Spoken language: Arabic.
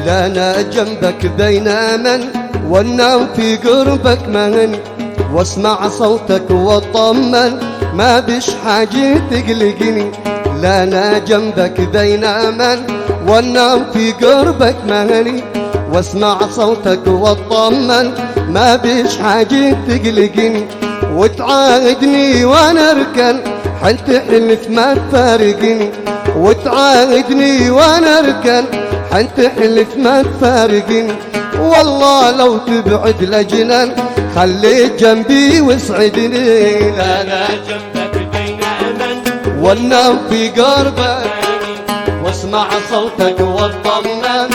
لا أنا جنبك بين من والنوم في قربك مهن، واسمع صوتك واطمن ما بش حاجة تقلقني. لا أنا جنبك بين من والنوم في قربك مهني، واسمع صوتك واطمن ما بش حاجة تقلقني. وتعاهدني وانا اركن حتى حلف ما تفارقني، وتعاهدني وانا اركن حتى حلف ما تفارقني. والله لو تبعد لجنان خليك جنبي واسعدني. لا أنا جنبك بين أمل والنوم في قربك واسمع صوتك واطمن